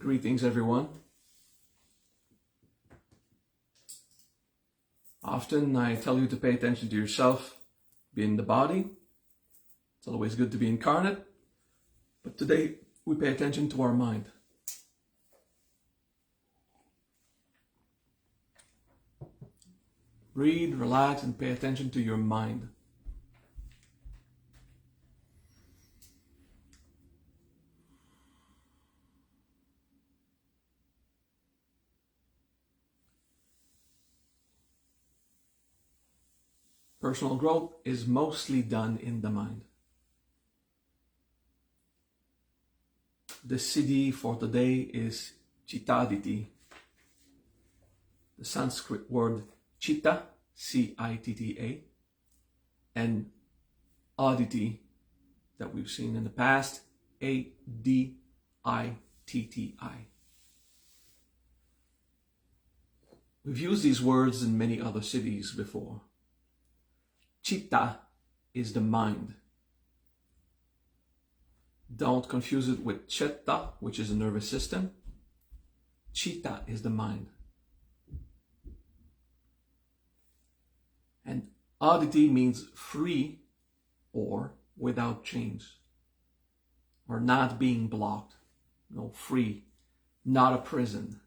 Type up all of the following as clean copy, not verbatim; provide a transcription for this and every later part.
Greetings, everyone. Often I tell you to pay attention to yourself, be in the body. It's always good to be incarnate, but today we pay attention to our mind. Read, relax, and pay attention to your mind. Personal growth is mostly done in the mind. The Siddhi for today is CittAditti. The Sanskrit word Chitta, C-I-T-T-A, and Aditi that we've seen in the past, A-D-I-T-T-I. We've used these words in many other cities before. Chitta is the mind. Don't confuse it with Chitta, which is a nervous system. Chitta is the mind. And Aditi means free or without chains, or not being blocked. No, free, not a prison.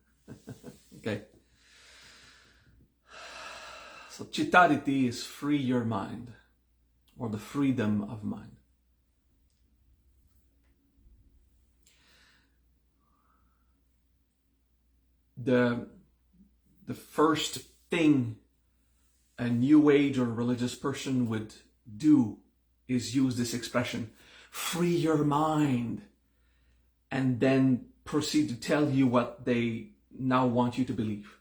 Okay. So CittAditti is free your mind, or the freedom of mind. The first thing a new age or religious person would do is use this expression, free your mind, and then proceed to tell you what they now want you to believe.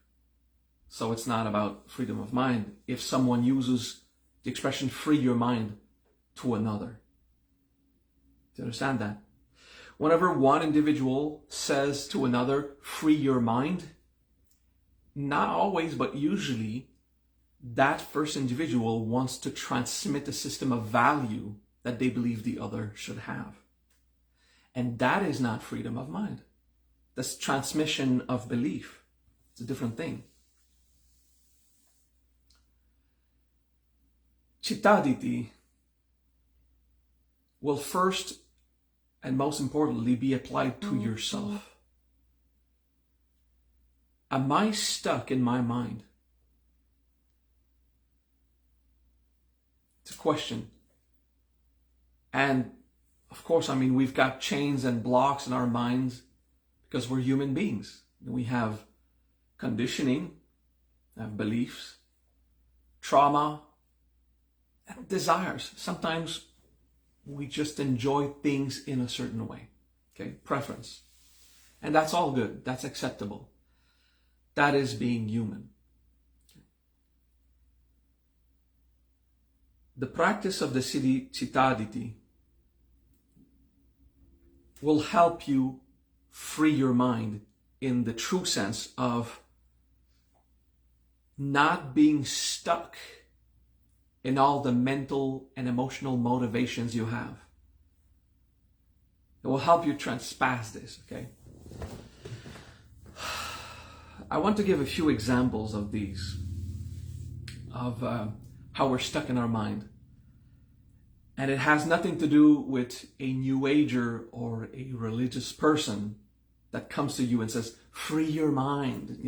So it's not about freedom of mind if someone uses the expression free your mind to another. Do you understand that? Whenever one individual says to another, free your mind, not always, but usually, that first individual wants to transmit a system of value that they believe the other should have. And that is not freedom of mind. That's transmission of belief. It's a different thing. CittAditti will first and most importantly be applied to yourself. Am I stuck in my mind? It's a question. And of course, we've got chains and blocks in our minds because we're human beings. We have conditioning, have beliefs, trauma, and desires. Sometimes we just enjoy things in a certain way. Okay, preference. And that's all good. That's acceptable. That is being human. The practice of the CittAditti will help you free your mind in the true sense of not being stuck in all the mental and emotional motivations you have. It will help you transpass this, okay? I want to give a few examples of these, of how we're stuck in our mind. And it has nothing to do with a new ager or a religious person that comes to you and says, free your mind,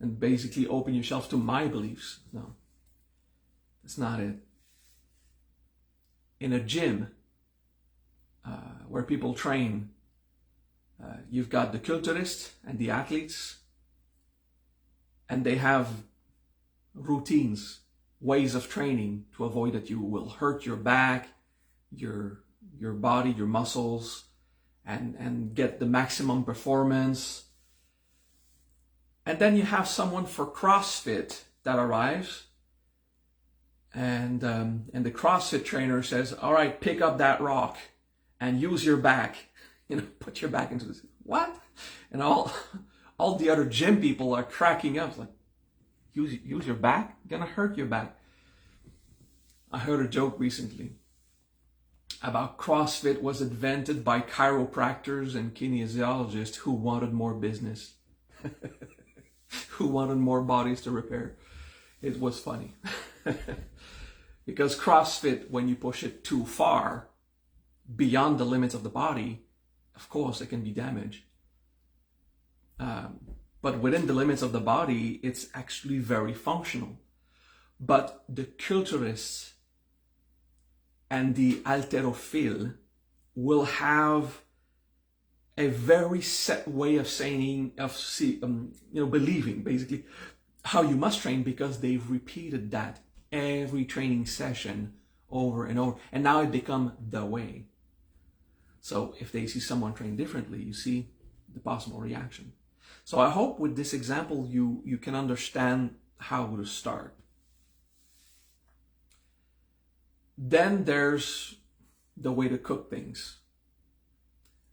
and basically open yourself to my beliefs. No, that's not it. In a gym where people train, you've got the culturists and the athletes, and they have routines, ways of training to avoid that you will hurt your back, your body, your muscles, and get the maximum performance. And then you have someone for CrossFit that arrives, and the CrossFit trainer says, all right, pick up that rock and use your back, put your back into this. What? And all the other gym people are cracking up. It's like, use your back? You're gonna hurt your back. I heard a joke recently. about CrossFit was invented by chiropractors and kinesiologists who wanted more business, who wanted more bodies to repair. It was funny. Because CrossFit, when you push it too far, beyond the limits of the body, of course, it can be damaged. But within the limits of the body, it's actually very functional. But the culturists and the halterophile will have a very set way of saying, believing basically how you must train, because they've repeated that every training session over and over, and now it becomes the way. So if they see someone train differently, you see the possible reaction. So I hope with this example you can understand how to start. Then there's the way to cook things.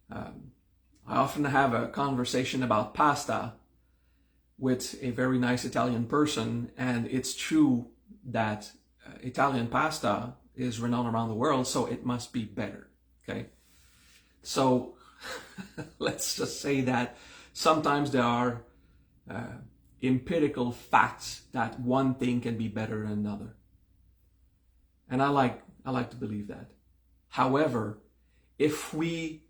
I often have a conversation about pasta with a very nice Italian person, and it's true that Italian pasta is renowned around the world, so it must be better, okay? So let's just say that sometimes there are empirical facts that one thing can be better than another. And I like to believe that. However, if we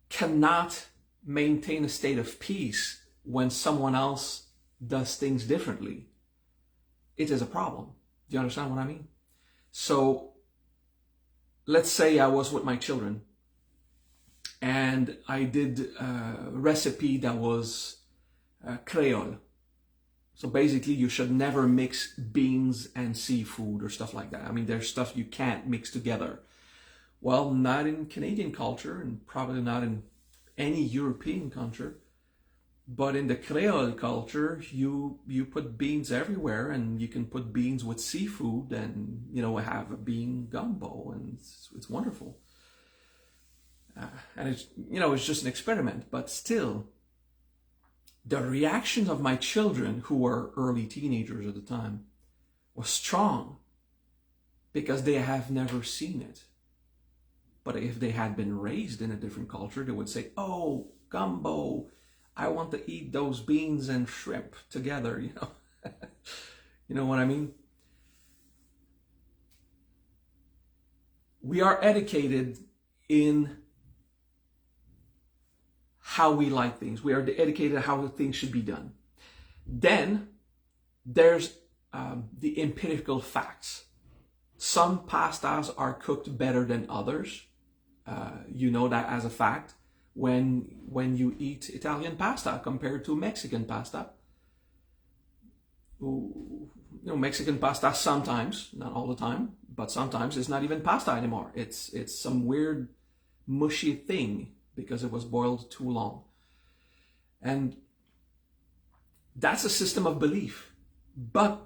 cannot maintain a state of peace when someone else does things differently, it is a problem. Do you understand what I mean? So let's say I was with my children and I did a recipe that was Creole. So basically you should never mix beans and seafood or stuff like that. I mean, there's stuff you can't mix together. Well, not in Canadian culture, and probably not in any European culture, but in the Creole culture, you put beans everywhere, and you can put beans with seafood and, have a bean gumbo, and it's wonderful. And it's just an experiment, but still, the reactions of my children, who were early teenagers at the time, was strong because they have never seen it. But if they had been raised in a different culture, they would say, "Oh, gumbo, I want to eat those beans and shrimp together," You know what I mean? We are educated in how we like things. We are educated how things should be done. Then there's the empirical facts. Some pastas are cooked better than others. You know that as a fact when you eat Italian pasta compared to Mexican pasta. Mexican pasta sometimes, not all the time, but sometimes it's not even pasta anymore. It's some weird mushy thing because it was boiled too long. And that's a system of belief. But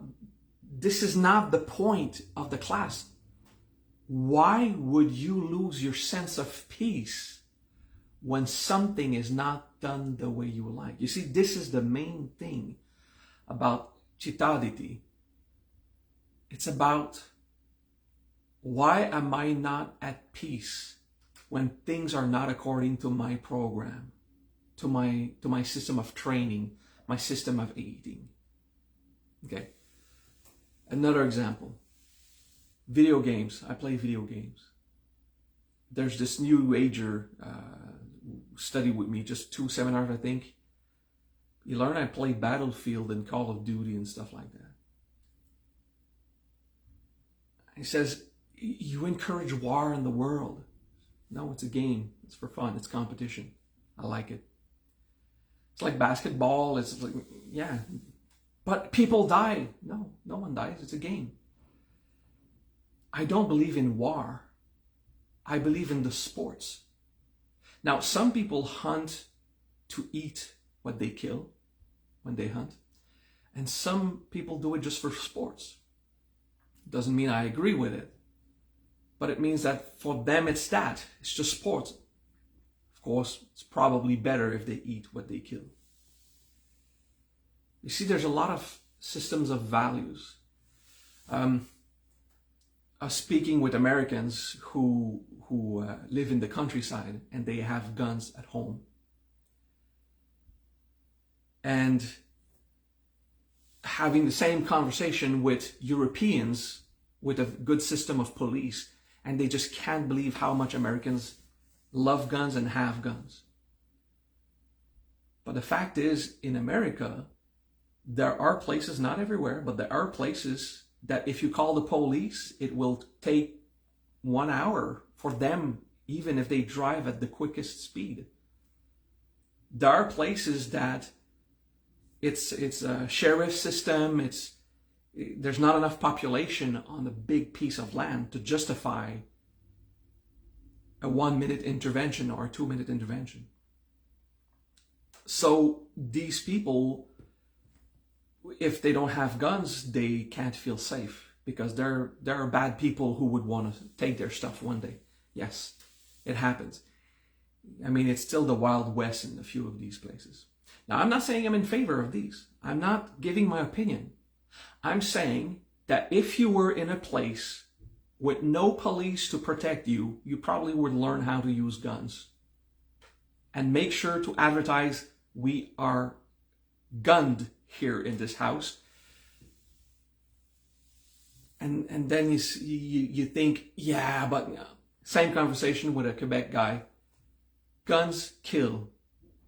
this is not the point of the class. Why would you lose your sense of peace when something is not done the way you like? You see, this is the main thing about CittAditti. It's about, why am I not at peace when things are not according to my program, to my system of training, my system of eating? Okay. Another example. Video games. I play video games. There's this new ager study with me, just 2 seminars, I think. You learn I play Battlefield and Call of Duty and stuff like that. He says, you encourage war in the world. No, it's a game. It's for fun. It's competition. I like it. It's like basketball. It's like, yeah. But people die. No, no one dies. It's a game. I don't believe in war. I believe in the sports. Now, some people hunt to eat what they kill when they hunt. And some people do it just for sports. Doesn't mean I agree with it. But it means that for them it's that. It's just sports. Of course, it's probably better if they eat what they kill. You see, there's a lot of systems of values. speaking with Americans who live in the countryside and they have guns at home. And having the same conversation with Europeans with a good system of police, and they just can't believe how much Americans love guns and have guns. But the fact is, in America, there are places, not everywhere, but there are places that if you call the police, it will take 1 hour for them, even if they drive at the quickest speed. There are places that it's a sheriff system, there's not enough population on a big piece of land to justify a 1-minute intervention or a 2-minute intervention. So these people, if they don't have guns, they can't feel safe because there are bad people who would want to take their stuff one day. Yes, it happens. I mean, it's still the Wild West in a few of these places. Now, I'm not saying I'm in favor of these. I'm not giving my opinion. I'm saying that if you were in a place with no police to protect you, you probably would learn how to use guns. And make sure to advertise, we are gunned here in this house. And then you think, yeah, but same conversation with a Quebec guy. Guns kill.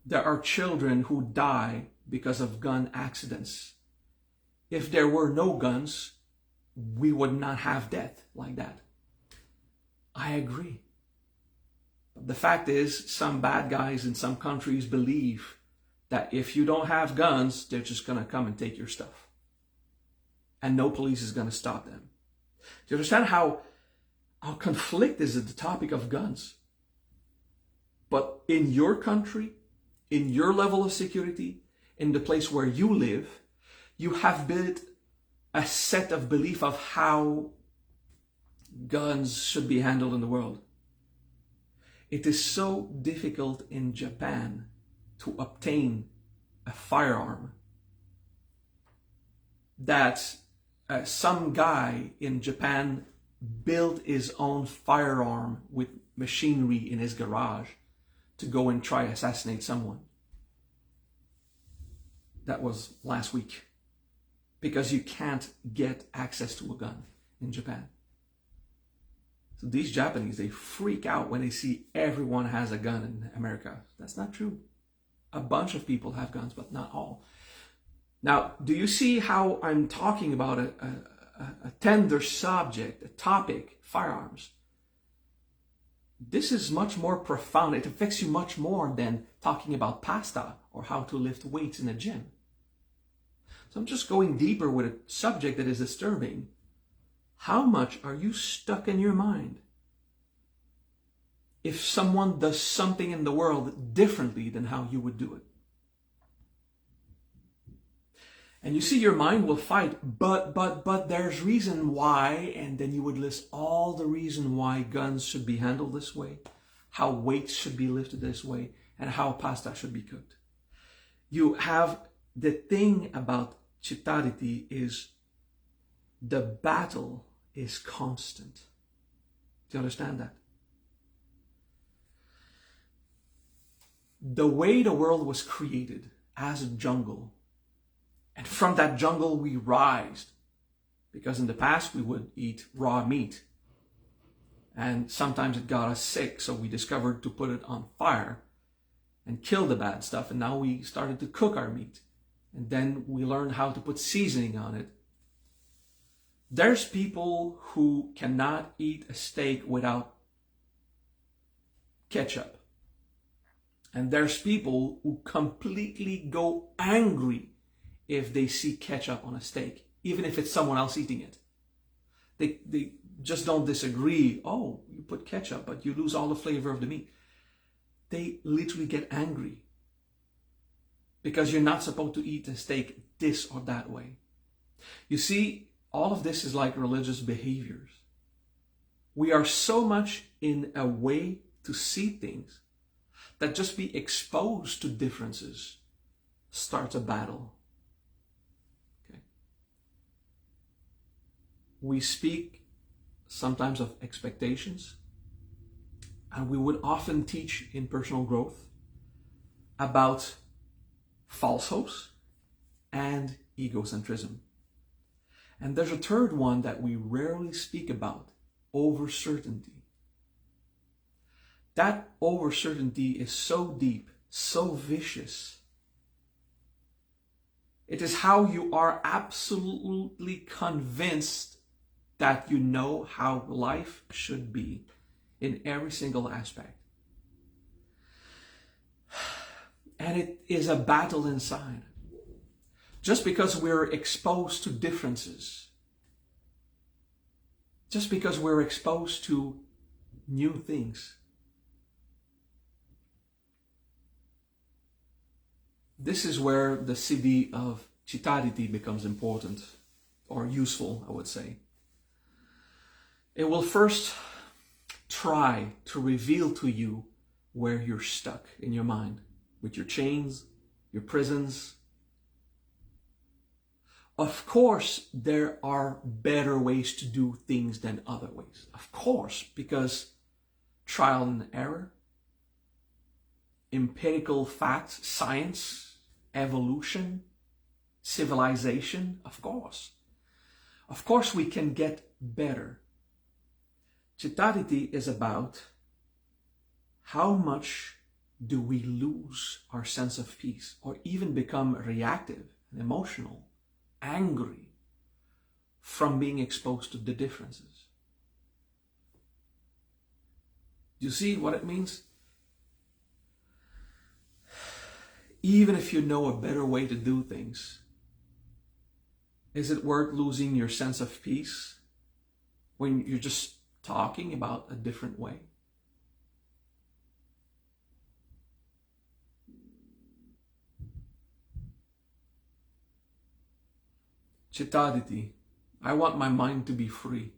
There are children who die because of gun accidents. If there were no guns, we would not have death like that. I agree. But the fact is, some bad guys in some countries believe that if you don't have guns, they're just going to come and take your stuff. And no police is going to stop them. Do you understand how conflict is at the topic of guns? But in your country, in your level of security, in the place where you live, you have built a set of belief of how guns should be handled in the world. It is so difficult in Japan to obtain a firearm that some guy in Japan built his own firearm with machinery in his garage to go and try assassinate someone. That was last week. Because you can't get access to a gun in Japan. So these Japanese, they freak out when they see everyone has a gun in America. That's not true. A bunch of people have guns, but not all. Now, do you see how I'm talking about a tender subject, a topic, firearms? This is much more profound. It affects you much more than talking about pasta or how to lift weights in a gym. So I'm just going deeper with a subject that is disturbing. How much are you stuck in your mind? If someone does something in the world differently than how you would do it. And you see, your mind will fight, but there's reason why, and then you would list all the reason why guns should be handled this way, how weights should be lifted this way, and how pasta should be cooked. You have the thing about CittAditti is the battle is constant. Do you understand that? The way the world was created as a jungle, and from that jungle we rise, because in the past we would eat raw meat, and sometimes it got us sick, so we discovered to put it on fire and kill the bad stuff, and now we started to cook our meat. And then we learned how to put seasoning on it. There's people who cannot eat a steak without ketchup. And there's people who completely go angry if they see ketchup on a steak, even if it's someone else eating it. They just don't disagree. Oh, you put ketchup, but you lose all the flavor of the meat. They literally get angry. Because you're not supposed to eat a steak this or that way. You see, all of this is like religious behaviors. We are so much in a way to see things that just be exposed to differences starts a battle. Okay. We speak sometimes of expectations. And we would often teach in personal growth about falsehoods and egocentrism. And there's a third one that we rarely speak about: over certainty. That over certainty is so deep, so vicious. It is how you are absolutely convinced that you know how life should be in every single aspect. And it is a battle inside. Just because we're exposed to differences, just because we're exposed to new things, this is where the Siddhi of CittAditti becomes important, or useful, I would say. It will first try to reveal to you where you're stuck in your mind, with your chains, your prisons. Of course, there are better ways to do things than other ways. Of course, because trial and error, empirical facts, science, evolution, civilization, of course. Of course we can get better. CittAditti is about how much do we lose our sense of peace, or even become reactive and emotional, angry, from being exposed to the differences. Do you see what it means? Even if you know a better way to do things, is it worth losing your sense of peace when you're just talking about a different way? CittAditti, I want my mind to be free.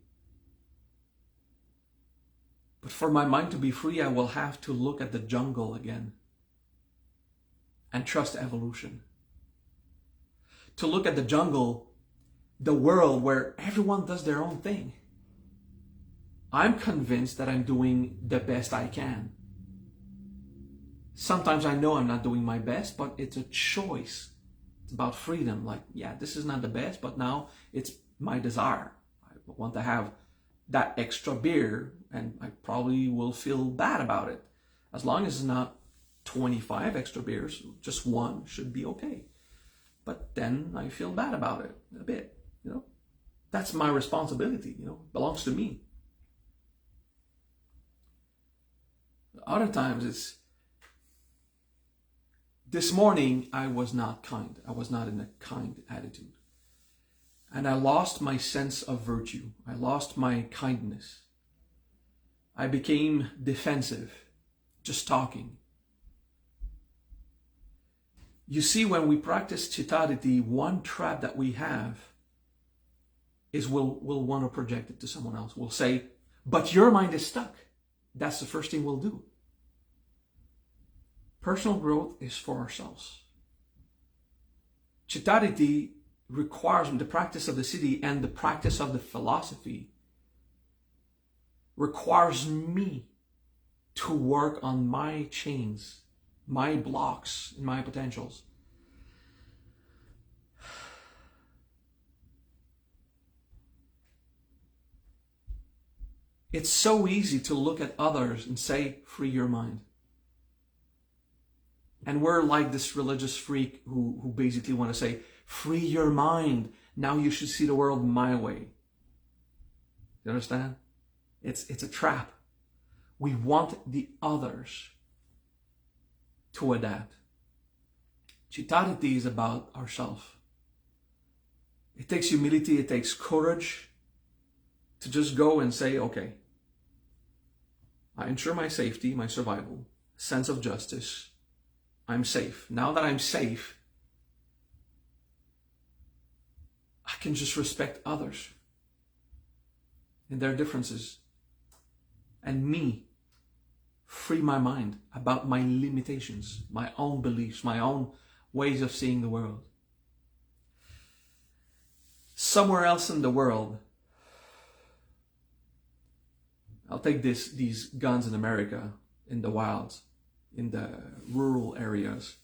But for my mind to be free, I will have to look at the jungle again and trust evolution. To look at the jungle, the world where everyone does their own thing. I'm convinced that I'm doing the best I can. Sometimes I know I'm not doing my best, but it's a choice. It's about freedom. Like, yeah, this is not the best, but now it's my desire. I want to have that extra beer, and I probably will feel bad about it. As long as it's not 25 extra beers, just one should be okay. But then I feel bad about it a bit, That's my responsibility, it belongs to me. Other times it's, this morning I was not kind. I was not in a kind attitude. And I lost my sense of virtue. I lost my kindness. I became defensive, just talking. You see, when we practice CittAditti, one trap that we have is we'll want to project it to someone else. We'll say, but your mind is stuck. That's the first thing we'll do. Personal growth is for ourselves. CittAditti requires the practice of the Siddhi, and the practice of the philosophy requires me to work on my chains, my blocks, and my potentials. It's so easy to look at others and say, free your mind. And we're like this religious freak who basically want to say, free your mind. Now you should see the world my way. You understand? It's a trap. We want the others to adapt. CittAditti is about ourselves. It takes humility, it takes courage to just go and say, okay, I ensure my safety, my survival, sense of justice. I'm safe. Now that I'm safe, I can just respect others and their differences. And me, free my mind about my limitations, my own beliefs, my own ways of seeing the world. Somewhere else in the world, I'll take these guns in America, in the wilds, in the rural areas.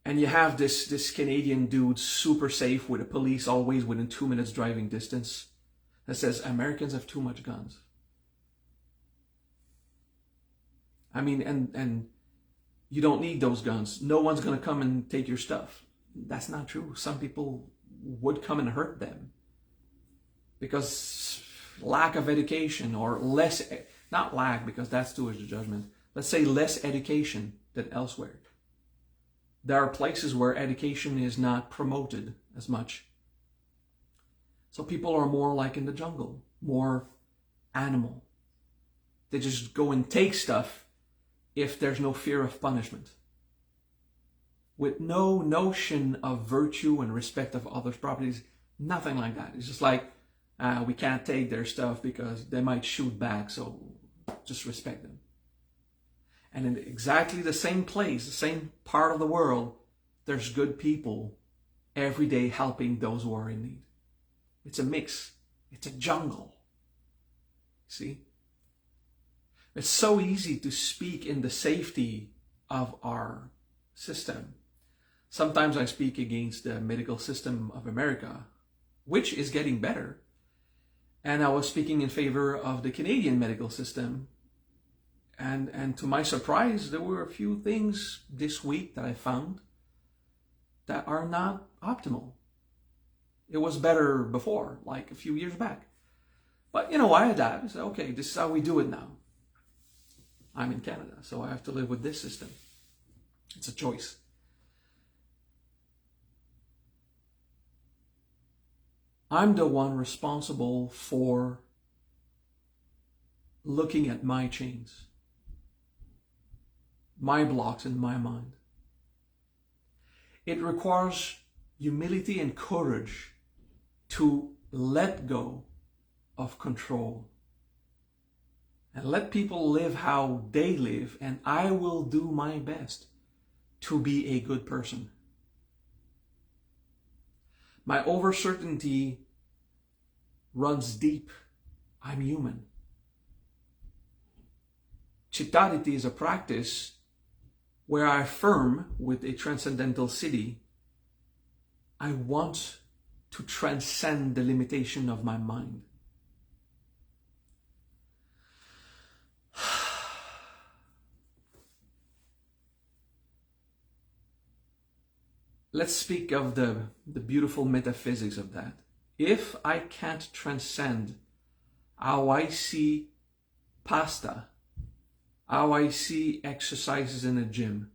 And you have this Canadian dude, super safe, with the police always within 2 minutes driving distance, that says Americans have too much guns. I mean, and you don't need those guns. No one's going to come and take your stuff. That's not true. Some people would come and hurt them because lack of education, or less, not lack because that's too much judgment. Let's say less education than elsewhere. There are places where education is not promoted as much. So people are more like in the jungle, more animal. They just go and take stuff if there's no fear of punishment, with no notion of virtue and respect of others' properties, nothing like that. It's just like, we can't take their stuff because they might shoot back, so just respect them. And in exactly the same place, the same part of the world, there's good people every day helping those who are in need. It's a mix. It's a jungle. See? It's so easy to speak in the safety of our system. Sometimes I speak against the medical system of America, which is getting better. And I was speaking in favor of the Canadian medical system. And to my surprise, there were a few things this week that I found that are not optimal. It was better before, like a few years back. But you know, I adapt. I said, okay, this is how we do it now. I'm in Canada, so I have to live with this system. It's a choice. I'm the one responsible for looking at my chains, my blocks in my mind. It requires humility and courage to let go of control and let people live how they live, and I will do my best to be a good person. My overcertainty runs deep. I'm human. CittAditti is a practice where I affirm with a transcendental Siddhi, I want to transcend the limitation of my mind. Let's speak of the beautiful metaphysics of that. If I can't transcend how I see pasta, how I see exercises in a gym,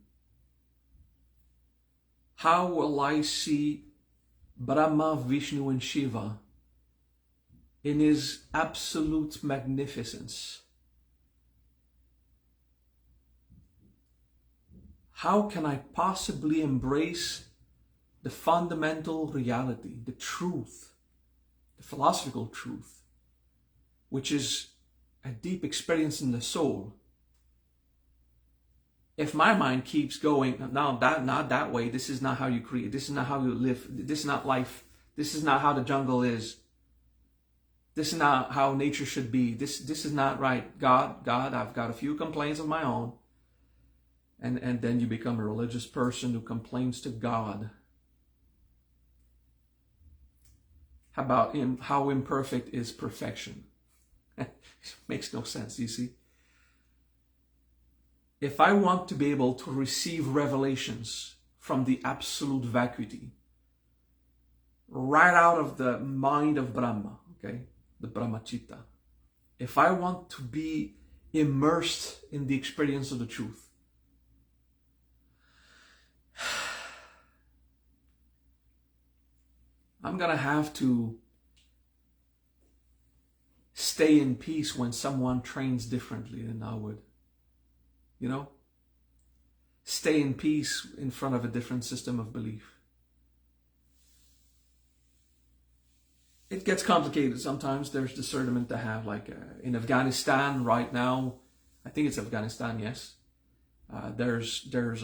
how will I see Brahma, Vishnu, and Shiva in his absolute magnificence? How can I possibly embrace the fundamental reality, the truth, the philosophical truth, which is a deep experience in the soul, if my mind keeps going, no, not that way, this is not how you create, this is not how you live, this is not life, this is not how the jungle is, this is not how nature should be, this is not right, God, I've got a few complaints of my own, and then you become a religious person who complains to God about how imperfect is perfection. It makes no sense, you see. If I want to be able to receive revelations from the absolute vacuity, right out of the mind of Brahma, okay, the Brahmachitta, if I want to be immersed in the experience of the truth, I'm going to have to stay in peace when someone trains differently than I would. You know? Stay in peace in front of a different system of belief. It gets complicated sometimes. There's discernment to have, like in Afghanistan right now. I think it's Afghanistan, yes. There's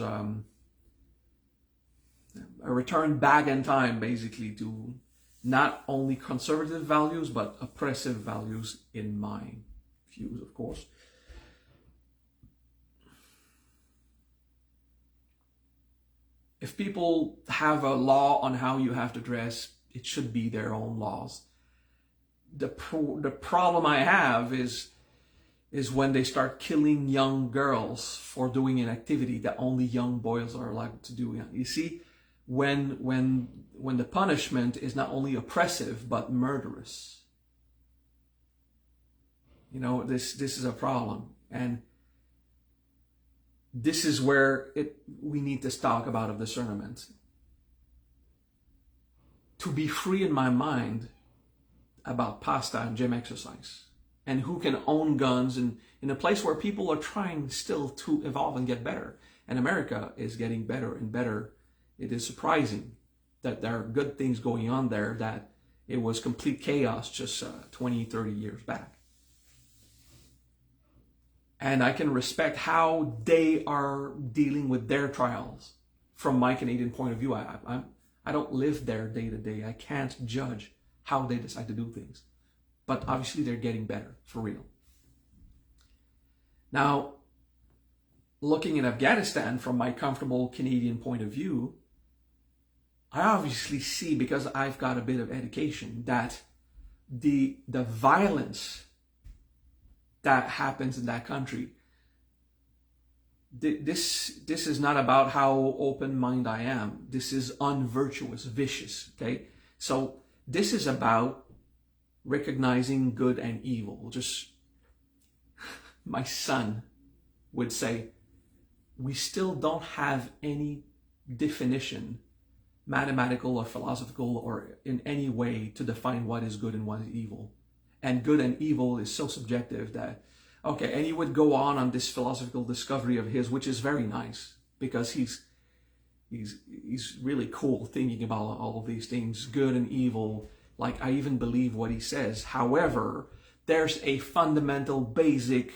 a return back in time, basically, to not only conservative values, but oppressive values in my views, of course. If people have a law on how you have to dress, it should be their own laws. The problem I have is when they start killing young girls for doing an activity that only young boys are allowed to do. You see, when the punishment is not only oppressive but murderous, you know, this is a problem. And this is where we need to talk about of discernment. To be free in my mind about pasta and gym exercise, and who can own guns in a place where people are trying still to evolve and get better. And America is getting better and better. It is surprising that there are good things going on there, that it was complete chaos just 20, 30 years back. And I can respect how they are dealing with their trials from my Canadian point of view. I don't live there day to day. I can't judge how they decide to do things. But obviously they're getting better, for real. Now, looking at Afghanistan from my comfortable Canadian point of view, I obviously see, because I've got a bit of education, that the violence that happens in that country, this is not about how open-minded I am. This is unvirtuous, vicious, okay? So this is about recognizing good and evil. Just, my son would say, we still don't have any definition, mathematical or philosophical or in any way, to define what is good and what is evil. And good and evil is so subjective that, okay, and he would go on this philosophical discovery of his, which is very nice, because he's really cool thinking about all of these things, good and evil. Like, I even believe what he says. However, there's a fundamental, basic,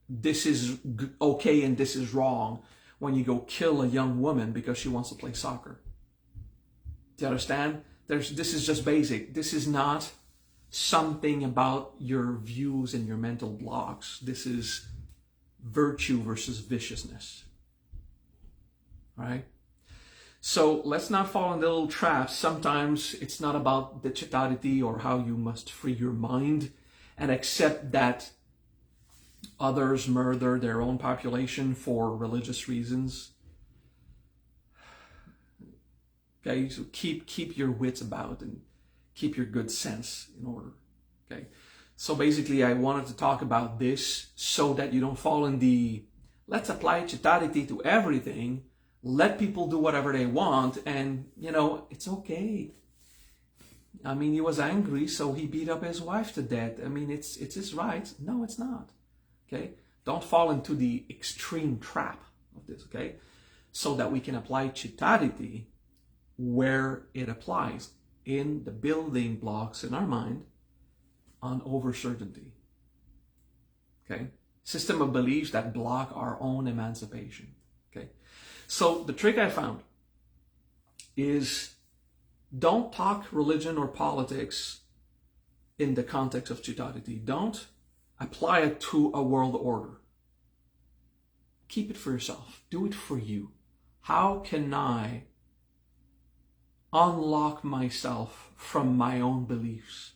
this is okay and this is wrong, when you go kill a young woman because she wants to play soccer. Do you understand? This is just basic. This is not something about your views and your mental blocks. This is virtue versus viciousness. All right? So let's not fall into little traps. Sometimes it's not about the CittAditti or how you must free your mind and accept that others murder their own population for religious reasons. Okay, so keep your wits about and keep your good sense in order. Okay, so basically I wanted to talk about this so that you don't fall in the let's apply CittAditti to everything, let people do whatever they want, and you know, it's okay. I mean, he was angry, so he beat up his wife to death. I mean, it's his right. No, it's not. Okay, don't fall into the extreme trap of this. Okay, so that we can apply CittAditti where it applies, in the building blocks in our mind on over certainty. Okay, system of beliefs that block our own emancipation. Okay, so the trick I found is, don't talk religion or politics in the context of CittAditti. Don't apply it to a world order. Keep it for yourself. Do it for you. How can I unlock myself from my own beliefs?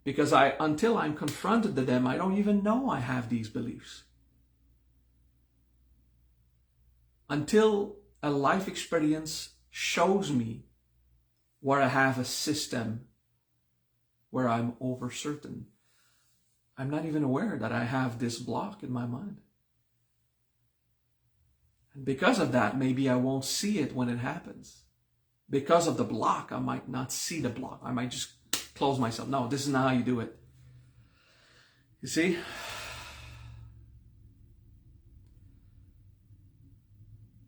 Because until I'm confronted to them, I don't even know I have these beliefs. Until a life experience shows me where I have a system where I'm over certain, I'm not even aware that I have this block in my mind. And because of that, maybe I won't see it when it happens. Because of the block, I might not see the block. I might just close myself. No, this is not how you do it. You see?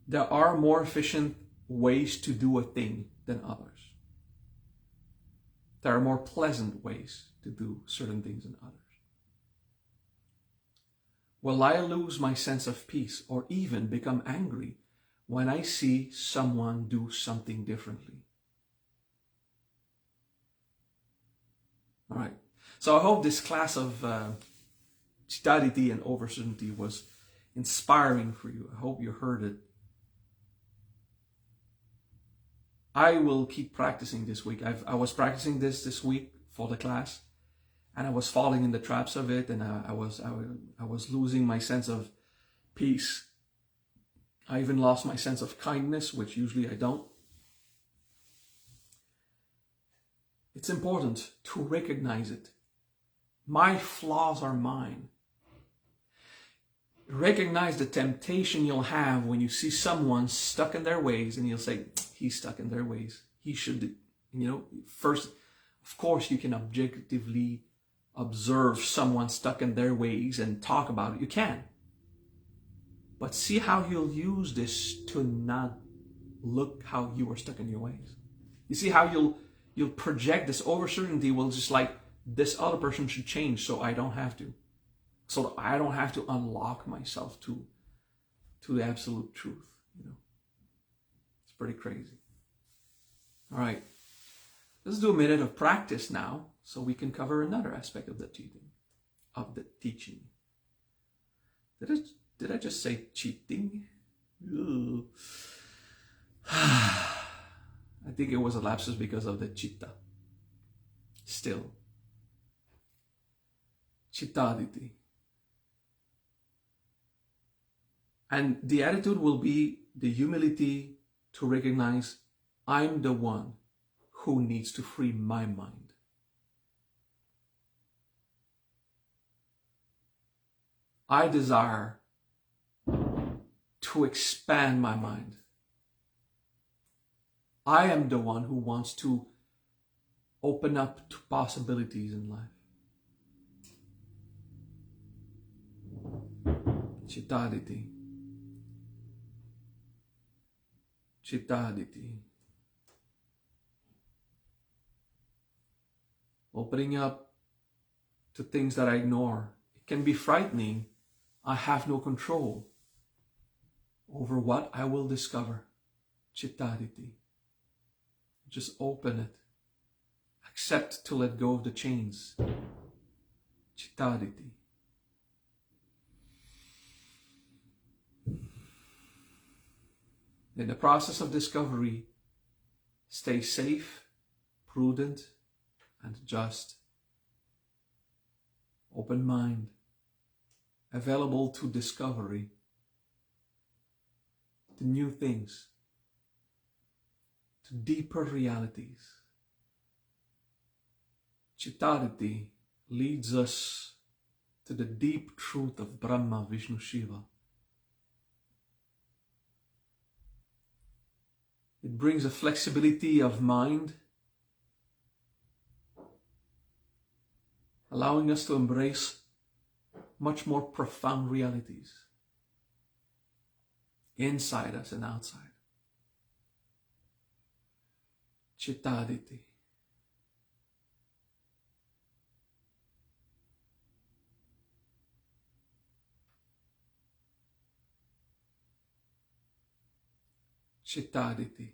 There are more efficient ways to do a thing than others. There are more pleasant ways to do certain things than others. Will I lose my sense of peace or even become angry when I see someone do something differently? All right. So I hope this class of CittAditti and overcertainty was inspiring for you. I hope you heard it. I will keep practicing this week. I was practicing this week for the class, and I was falling in the traps of it, and I was losing my sense of peace. I even lost my sense of kindness, which usually I don't. It's important to recognize it. My flaws are mine. Recognize the temptation you'll have when you see someone stuck in their ways, and you'll say, he's stuck in their ways. He should, first, of course, you can objectively observe someone stuck in their ways and talk about it. You can. But see how you'll use this to not look how you were stuck in your ways. You see how you'll project this overcertainty will just like, this other person should change so I don't have to. So that I don't have to unlock myself to the absolute truth. It's pretty crazy. All right. Let's do a minute of practice now so we can cover another aspect of the teaching. Did I just say cheating? I think it was a lapsus because of the citta. Still. CittAditti. And the attitude will be the humility to recognize I'm the one who needs to free my mind. I desire to expand my mind. I am the one who wants to open up to possibilities in life. CittAditti. CittAditti. Opening up to things that I ignore. It can be frightening. I have no control over what I will discover. CittAditti. Just open it. Accept to let go of the chains. CittAditti. In the process of discovery, stay safe, prudent, and just. Open mind, available to discovery, to new things, to deeper realities. CittAditti leads us to the deep truth of Brahma, Vishnu, Shiva. It brings a flexibility of mind, allowing us to embrace much more profound realities inside us and outside. CittAditti. CittAditti.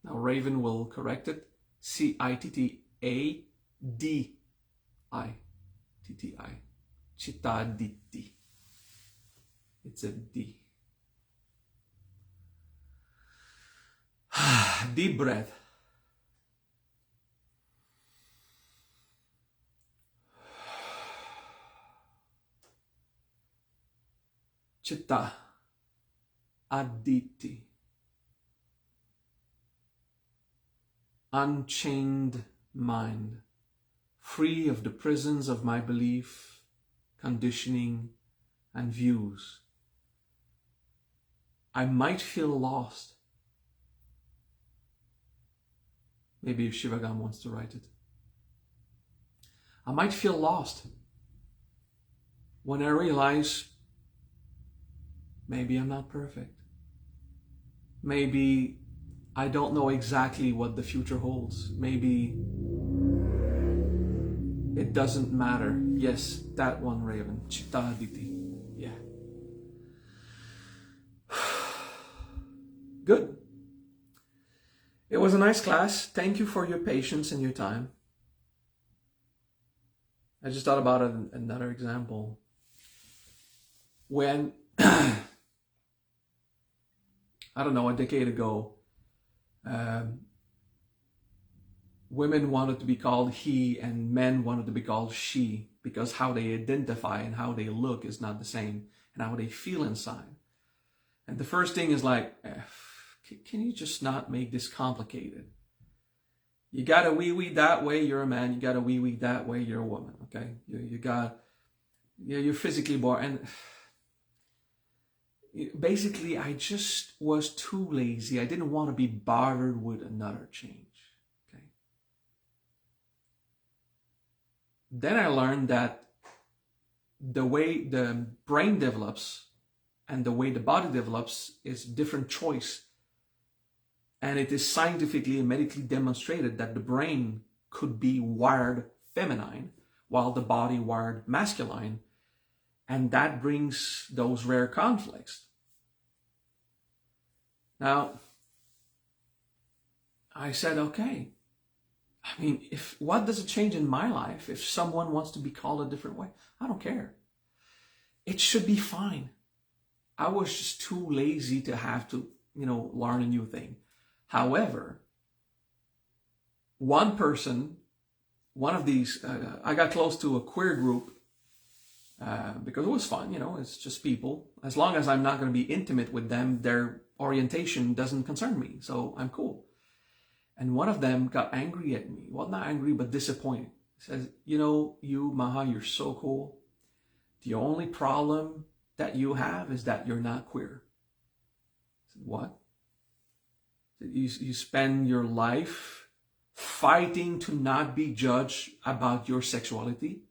Now Raven will correct it. CittAditti. CittAditti. It's a D. Deep breath. CittAditti. Unchained mind, free of the prisons of my belief, conditioning, and views. I might feel lost. Maybe if Shivagam wants to write it. I might feel lost when I realize maybe I'm not perfect. Maybe I don't know exactly what the future holds. Maybe it doesn't matter. Yes, that one, Raven. CittAditti. Yeah. Good. It was a nice class. Thank you for your patience and your time. I just thought about another example. When, I don't know, a decade ago, women wanted to be called he and men wanted to be called she, because how they identify and how they look is not the same, and how they feel inside. And the first thing is like, can you just not make this complicated? You got a wee-wee that way, you're a man. You got a wee-wee that way, you're a woman, okay? You're physically born. And basically, I just was too lazy. I didn't want to be bothered with another change, okay? Then I learned that the way the brain develops and the way the body develops is different choice. And it is scientifically and medically demonstrated that the brain could be wired feminine while the body wired masculine. And that brings those rare conflicts. Now, I said, okay, I mean, what does it change in my life if someone wants to be called a different way? I don't care. It should be fine. I was just too lazy to have to, learn a new thing. However, one of these, I got close to a queer group because it was fun, it's just people. As long as I'm not going to be intimate with them, their orientation doesn't concern me, so I'm cool. And one of them got angry at me. Well, not angry, but disappointed. He says, you, Maha, you're so cool. The only problem that you have is that you're not queer. I said, what? You spend your life fighting to not be judged about your sexuality,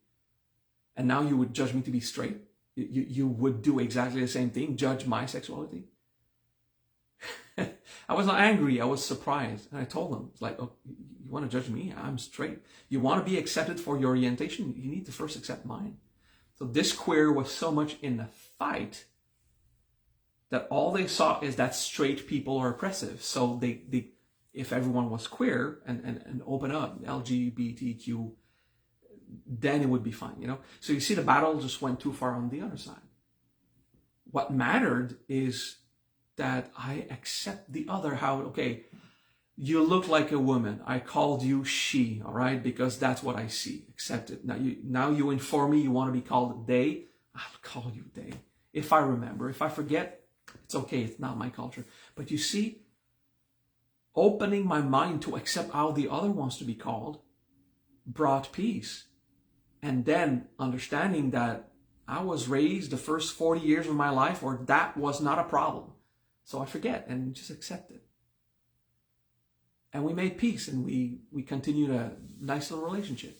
and now you would judge me to be straight? You would do exactly the same thing, judge my sexuality? I was not angry, I was surprised. And I told him, it's like, oh, you want to judge me? I'm straight. You want to be accepted for your orientation? You need to first accept mine. So this queer was so much in the fight that all they saw is that straight people are oppressive. So they if everyone was queer and open up, LGBTQ, then it would be fine, So you see, the battle just went too far on the other side. What mattered is that I accept the other. Okay, you look like a woman. I called you she, all right? Because that's what I see. Accept it. Now you inform me you want to be called they. I'll call you they. If I remember. If I forget, it's okay, it's not my culture. But you see, opening my mind to accept how the other wants to be called brought peace. And then understanding that I was raised the first 40 years of my life where that was not a problem. So I forget and just accept it. And we made peace, and we continued a nice little relationship.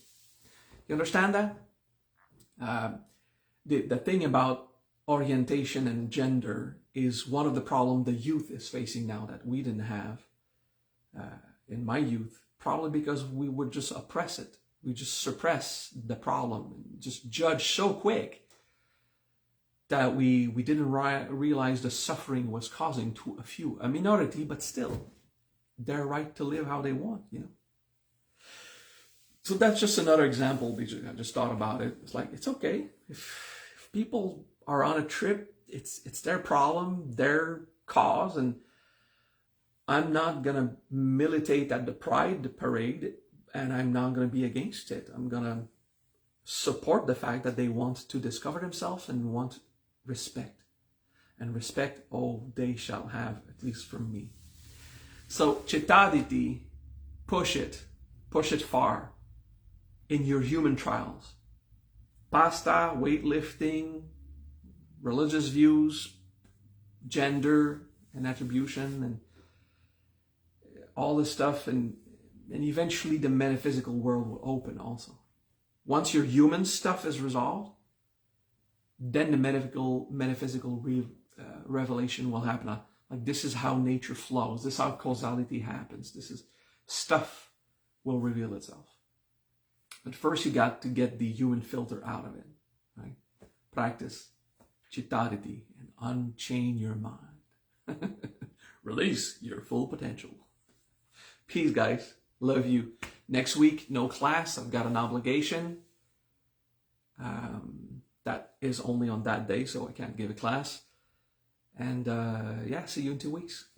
You understand that? The thing about orientation and gender is one of the problems the youth is facing now that we didn't have in my youth, probably because we would just oppress it. We just suppress the problem and just judge so quick that we didn't realize the suffering was causing to a minority, but still, their right to live how they want, So that's just another example, because I just thought about it. It's like, it's okay. If people are on a trip, it's their problem, their cause, and I'm not going to militate at the Pride parade, and I'm not going to be against it. I'm going to support the fact that they want to discover themselves and want respect. And respect, they shall have, at least from me. So, CittAditti, push it far in your human trials. Pasta, weightlifting, religious views, gender and attribution, and all this stuff, and eventually the metaphysical world will open also. Once your human stuff is resolved, then the metaphysical revelation will happen. Like, this is how nature flows. This is how causality happens. Stuff will reveal itself. But first you got to get the human filter out of it, right? Practice CittAditti and unchain your mind. release your full potential. Peace, guys. Love you. Next week, no class. I've got an obligation. That is only on that day, so I can't give a class. And yeah, see you in 2 weeks.